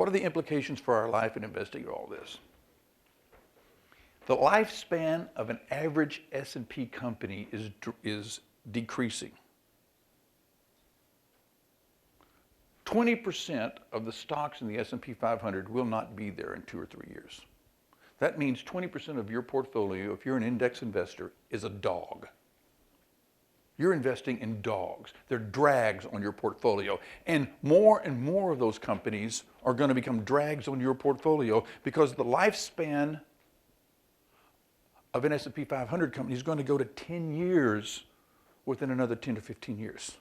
What are the implications for our life in investing in all this? The lifespan of an average S&P company is decreasing. 20% of the stocks in the S&P 500 will not be there in 2 or 3 years. That means 20% of your portfolio, if you're an index investor, is a dog. You're investing in dogs. They're drags on your portfolio. And more of those companies are going to become drags on your portfolio because the lifespan of an S&P 500 company is going to go to 10 years within another 10 to 15 years.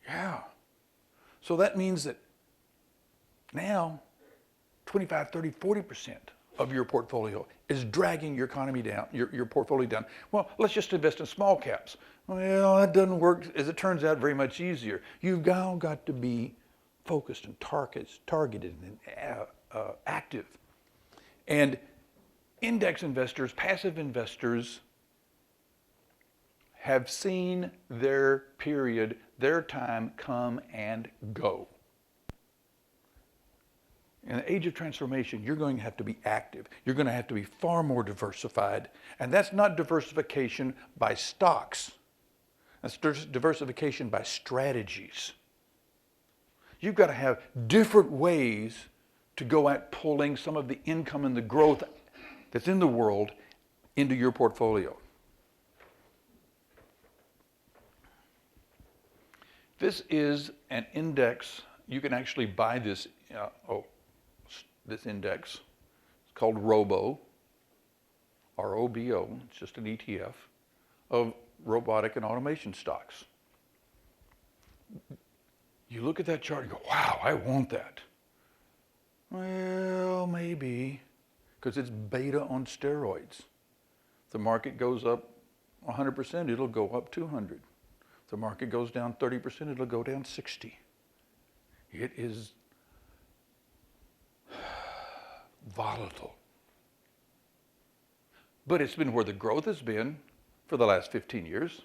Yeah. So that means that now 25, 30, 40% of your portfolio is dragging your economy down, your portfolio down. Well, let's just invest in small caps. Well, that doesn't work, as it turns out, very much easier. You've now got to be focused and targeted and active. And index investors, passive investors, have seen their period, their time come and go. In the age of transformation, you're going to have to be active. You're going to have to be far more diversified. And that's not diversification by stocks. That's diversification by strategies. You've got to have different ways to go at pulling some of the income and the growth that's in the world into your portfolio. This is an index. You can actually buy this, this index. It's called ROBO, R-O-B-O. It's just an ETF of robotic and automation stocks. You look at that chart and go, wow, I want that. Well, maybe, because it's beta on steroids. If the market goes up 100%, it'll go up 200. If the market goes down 30%, it'll go down 60. It is volatile. But it's been where the growth has been for the last 15 years.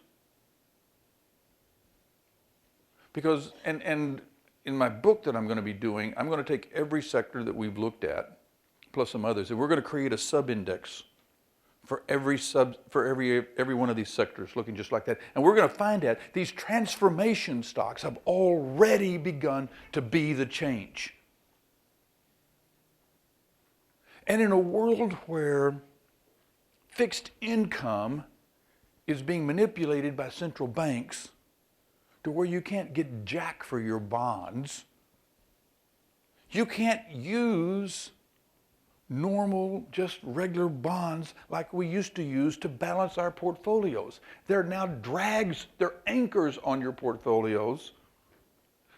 Because, and in my book that I'm going to be doing, I'm going to take every sector that we've looked at, plus some others, and we're going to create a sub-index for every one of these sectors looking just like that. And we're going to find out these transformation stocks have already begun to be the change. And in a world where fixed income is being manipulated by central banks to where you can't get jack for your bonds, you can't use normal, just regular bonds like we used to use to balance our portfolios. They're now drags, they're anchors on your portfolios.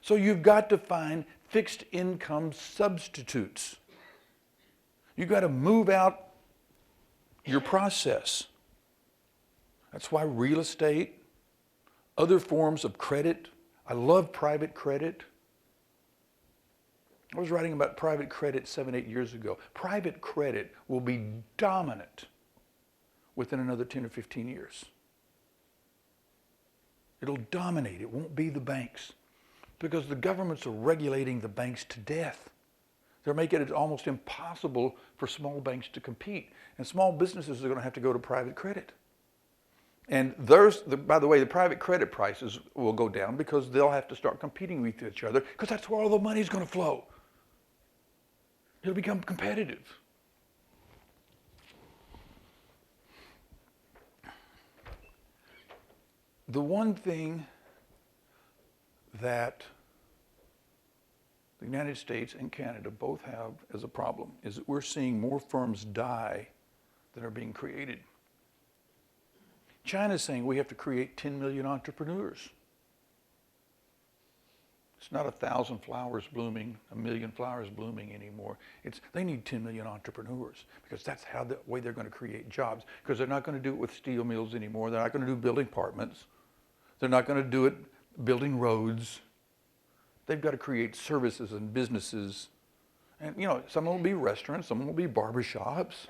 So you've got to find fixed income substitutes. You've got to move out your process. That's why real estate, other forms of credit, I love private credit. I was writing about private credit 7, 8 years ago. Private credit will be dominant within another 10 or 15 years. It'll dominate. It won't be the banks because the governments are regulating the banks to death. They're making it almost impossible for small banks to compete. And small businesses are going to have to go to private credit. And by the way, the private credit prices will go down because they'll have to start competing with each other because that's where all the money's going to flow. It'll become competitive. The one thing that the United States and Canada both have as a problem is that we're seeing more firms die than are being created. China's saying we have to create 10 million entrepreneurs. It's not 1,000 flowers blooming, 1 million flowers blooming anymore. They need 10 million entrepreneurs because that's the way they're going to create jobs. Because they're not going to do it with steel mills anymore. They're not going to do building apartments. They're not going to do it building roads. They've got to create services and businesses. And some will be restaurants, some will be barbershops.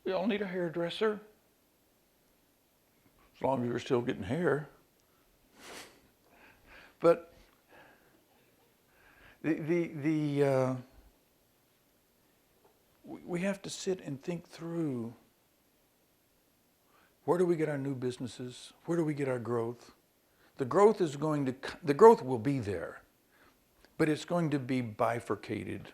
We all need a hairdresser. As long as you're still getting hair. But we have to sit and think through, where do we get our new businesses? Where do we get our growth? The growth will be there, but it's going to be bifurcated.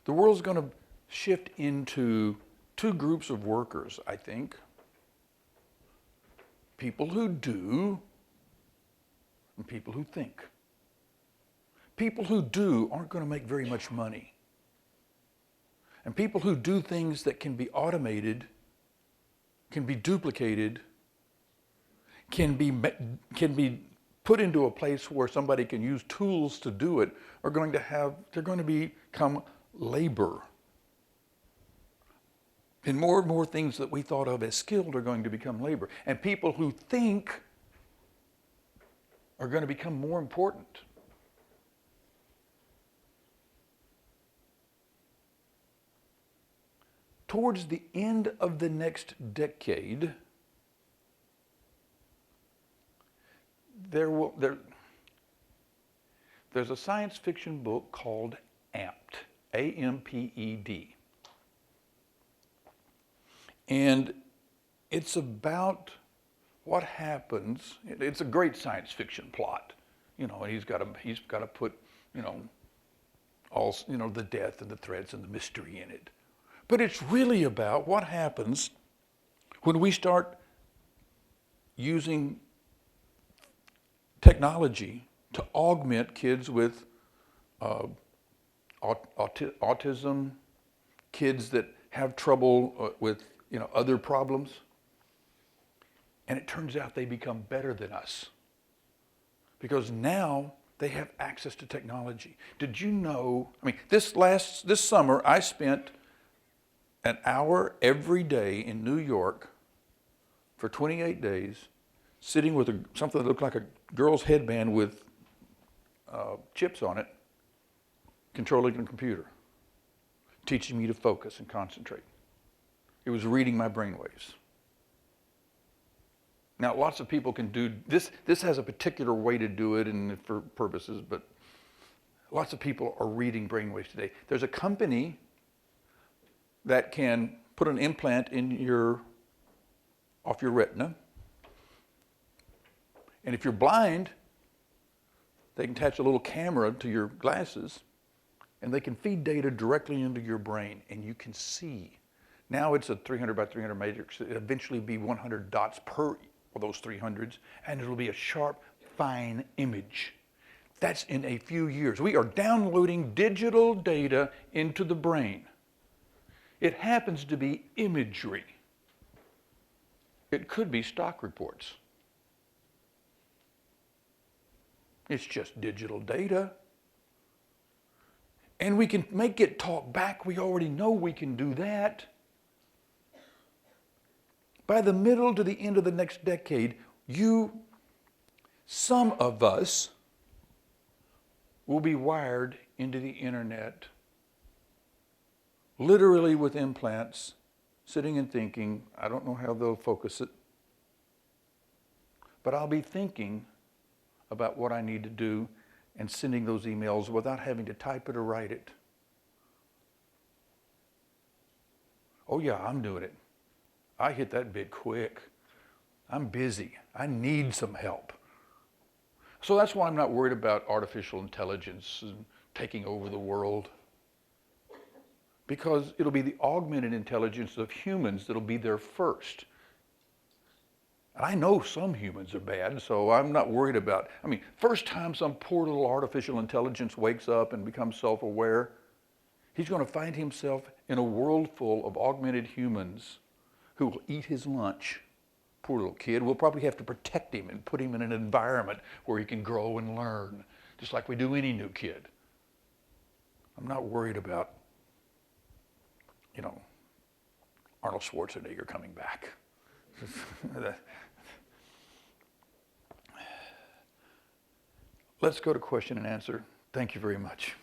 The world's going to shift into two groups of workers, I think. People who do and people who think. People who do aren't going to make very much money. And people who do things that can be automated, can be duplicated, can be put into a place where somebody can use tools to do it, they're going to become labor. And more things that we thought of as skilled are going to become labor. And people who think are going to become more important. Towards the end of the next decade, there's a science fiction book called Amped, A-M-P-E-D. And it's about what happens. It's a great science fiction plot, and he's got to put, all, the death and the threats and the mystery in it. But it's really about what happens when we start using technology to augment kids with autism, kids that have trouble with other problems. And it turns out they become better than us because now they have access to technology. Did you know, this summer I spent an hour every day in New York for 28 days sitting with something that looked like a girl's headband with chips on it, controlling a computer, teaching me to focus and concentrate. It was reading my brainwaves. Now, lots of people can do this. This has a particular way to do it and for purposes, but lots of people are reading brainwaves today. There's a company that can put an implant off your retina. And if you're blind, they can attach a little camera to your glasses and they can feed data directly into your brain and you can see. Now it's a 300 by 300 matrix. It'll eventually be 100 dots per of those 300s, and it'll be a sharp, fine image. That's in a few years. We are downloading digital data into the brain. It happens to be imagery. It could be stock reports. It's just digital data. And we can make it talk back. We already know we can do that. By the middle to the end of the next decade, some of us will be wired into the internet, literally with implants, sitting and thinking. I don't know how they'll focus it, but I'll be thinking about what I need to do and sending those emails without having to type it or write it. Oh yeah, I'm doing it. I hit that bit quick. I'm busy. I need some help. So that's why I'm not worried about artificial intelligence and taking over the world. Because it'll be the augmented intelligence of humans that'll be there first. And I know some humans are bad, so I'm not worried about, first time some poor little artificial intelligence wakes up and becomes self-aware, he's going to find himself in a world full of augmented humans who will eat his lunch. Poor little kid. We'll probably have to protect him and put him in an environment where he can grow and learn, just like we do any new kid. I'm not worried about, Arnold Schwarzenegger coming back. Let's go to question and answer. Thank you very much.